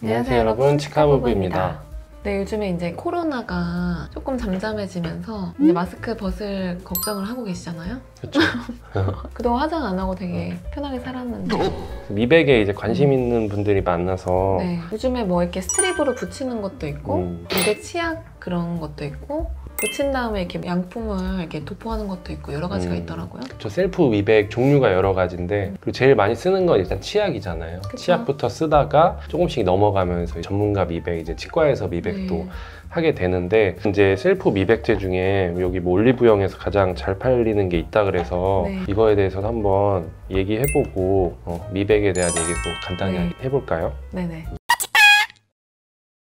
안녕하세요 여러분, 치카부부입니다. 네, 요즘에 이제 코로나가 조금 잠잠해지면서 이제 마스크 벗을 걱정을 하고 계시잖아요. 그렇죠. 그동안 화장 안 하고 되게 편하게 살았는데 미백에 이제 관심 있는 분들이 많아서 네, 요즘에 뭐 이렇게 스트립으로 붙이는 것도 있고 미백 치약 그런 것도 있고 붙인 다음에 이렇게 양품을 이렇게 도포하는 것도 있고 여러 가지가 있더라고요. 저 셀프 미백 종류가 여러 가지인데 그리고 제일 많이 쓰는 건 일단 치약이잖아요. 그쵸? 치약부터 쓰다가 조금씩 넘어가면서 전문가 미백, 이제 치과에서 미백도 네. 하게 되는데 이제 셀프 미백제 중에 여기 뭐 올리브영에서 가장 잘 팔리는 게 있다 그래서 네. 이거에 대해서도 한번 얘기해보고 미백에 대한 얘기도 간단히 네. 해볼까요? 네네.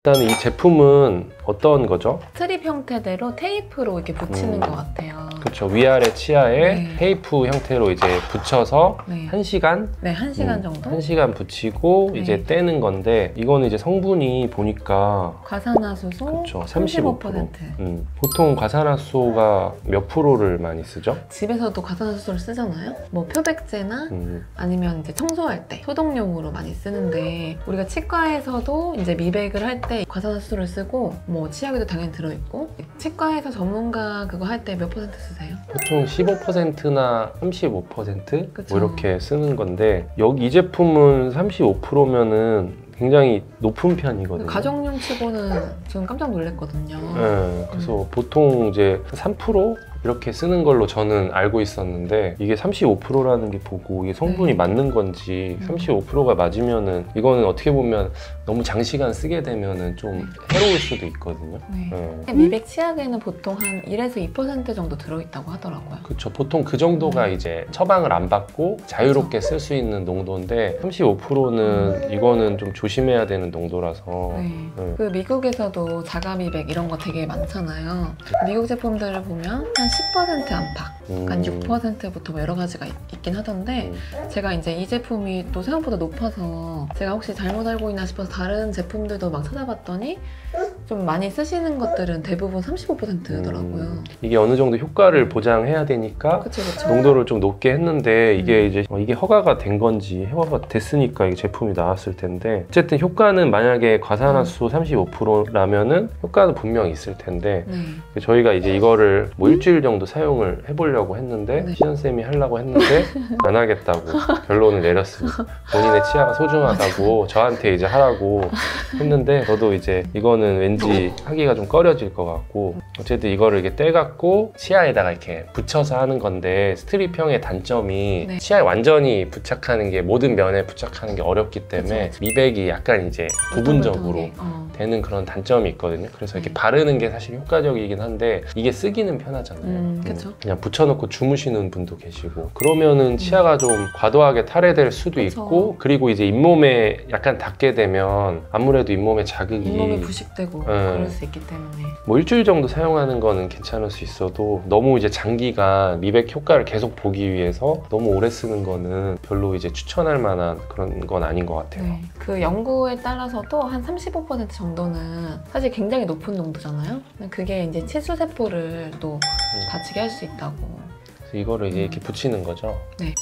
일단 이 제품은 어떤 거죠? 스트립 형태대로 테이프로 이렇게 붙이는 것 같아요. 그렇죠. 위아래 치아에 네. 테이프 형태로 이제 붙여서 네. 1시간? 네, 1시간 정도? 1시간 붙이고 네. 이제 떼는 건데 이거는 이제 성분이 보니까 과산화수소 그렇죠. 35%. 보통 과산화수소가 몇 프로를 많이 쓰죠? 집에서도 과산화수소를 쓰잖아요. 뭐 표백제나 아니면 이제 청소할 때 소독용으로 많이 쓰는데 우리가 치과에서도 이제 미백을 할 때 과산화수소를 쓰고 뭐 치약에도 당연히 들어있고 치과에서 전문가 그거 할 때 몇 퍼센트 쓰세요? 보통 15%나 35% 그쵸. 뭐 이렇게 쓰는 건데 여기 이 제품은 35%면은 굉장히 높은 편이거든요. 가정용 치고는 저는 깜짝 놀랐거든요. 네, 그래서 보통 이제 3% 이렇게 쓰는 걸로 저는 알고 있었는데 이게 35%라는 게 보고 이게 성분이 네. 맞는 건지 35%가 맞으면은 이거는 어떻게 보면 너무 장시간 쓰게 되면은 좀 해로울 수도 있거든요. 네. 미백 치약에는 보통 한 1에서 2% 정도 들어있다고 하더라고요. 그렇죠. 보통 그 정도가 이제 처방을 안 받고 자유롭게 쓸 수 있는 농도인데 35%는 이거는 좀 조심해야 되는 농도라서 네. 그 미국에서도 자가 미백 이런 거 되게 많잖아요. 미국 제품들을 보면 한 10% 안팎, 한 6%부터 뭐 여러 가지가 있긴 하던데 제가 이제 이 제품이 또 생각보다 높아서 제가 혹시 잘못 알고 있나 싶어서 다른 제품들도 막 찾아봤더니 좀 많이 쓰시는 것들은 대부분 35%더라고요. 이게 어느 정도 효과를 보장해야 되니까 그쵸, 그쵸. 농도를 좀 높게 했는데 이게 이제 이게 허가가 된 건지 허가가 됐으니까 이게 제품이 나왔을 텐데 어쨌든 효과는 만약에 과산화수소 35%라면은 효과는 분명히 있을 텐데 네. 저희가 이제 이거를 뭐 일주일 정도 사용을 해보려고 했는데 네. 시연쌤이 하려고 했는데 안 하겠다고 결론을 내렸습니다. 본인의 치아가 소중하다고 저한테 이제 하라고 했는데 저도 이제 이거는 왠지 하기가 좀 꺼려질 것 같고 어쨌든 이거를 이렇게 떼갖고 치아에다가 이렇게 붙여서 하는 건데 스트립형의 단점이 네. 치아에 완전히 부착하는 게 모든 면에 부착하는 게 어렵기 때문에 그쵸. 미백이 약간 이제 부분적으로 어. 되는 그런 단점이 있거든요. 그래서 이렇게 바르는 게 사실 효과적이긴 한데 이게 쓰기는 편하잖아요. 그쵸. 그냥 붙여놓고 주무시는 분도 계시고 그러면은 치아가 좀 과도하게 탈해될 수도 그쵸. 있고 그리고 이제 잇몸에 약간 닿게 되면 아무래도 잇몸에 자극이 잇몸이 부식되고 그럴 수 있기 때문에 뭐 일주일 정도 사용하는 거는 괜찮을 수 있어도 너무 이제 장기간 미백 효과를 계속 보기 위해서 너무 오래 쓰는 거는 별로 이제 추천할 만한 그런 건 아닌 것 같아요. 네. 그 연구에 따라서도 한 35% 정도는 사실 굉장히 높은 농도잖아요. 그게 이제 치수세포를 또 다치게 할 수 있다고. 그래서 이거를 이제 이렇게 붙이는 거죠. 네.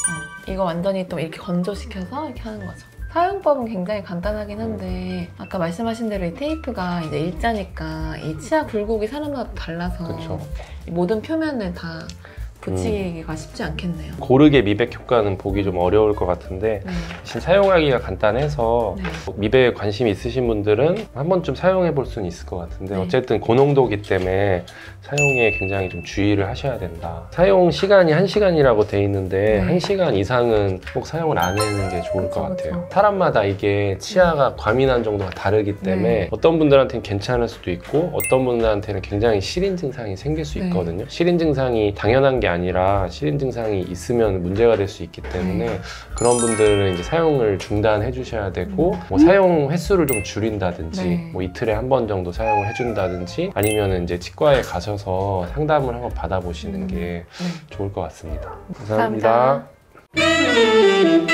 이거 완전히 또 이렇게 건조시켜서 이렇게 하는 거죠. 사용법은 굉장히 간단하긴 한데 아까 말씀하신 대로 이 테이프가 이제 일자니까 이 치아 굴곡이 사람마다 달라서 그쵸. 모든 표면을 다 붙이기가 쉽지 않겠네요. 고르게 미백 효과는 보기 좀 어려울 것 같은데 네. 대신 사용하기가 간단해서 네. 미백에 관심이 있으신 분들은 한 번쯤 사용해 볼 수는 있을 것 같은데 네. 어쨌든 고농도기 때문에 사용에 굉장히 좀 주의를 하셔야 된다. 사용 시간이 1시간이라고 돼 있는데 네. 1시간 이상은 꼭 사용을 안 하는 게 좋을 그쵸, 것 같아요. 그쵸. 사람마다 이게 치아가 과민한 정도가 다르기 때문에 네. 어떤 분들한테는 괜찮을 수도 있고 어떤 분들한테는 굉장히 시린 증상이 생길 수 네. 있거든요. 시린 증상이 당연한 게 아니라 시린 증상이 있으면 문제가 될 수 있기 때문에 그런 분들은 이제 사용을 중단해 주셔야 되고 뭐 사용 횟수를 좀 줄인다든지 네. 뭐 이틀에 한 번 정도 사용을 해준다든지 아니면은 이제 치과에 가셔서 상담을 한번 받아보시는 게 네. 좋을 것 같습니다. 감사합니다. 감사합니다.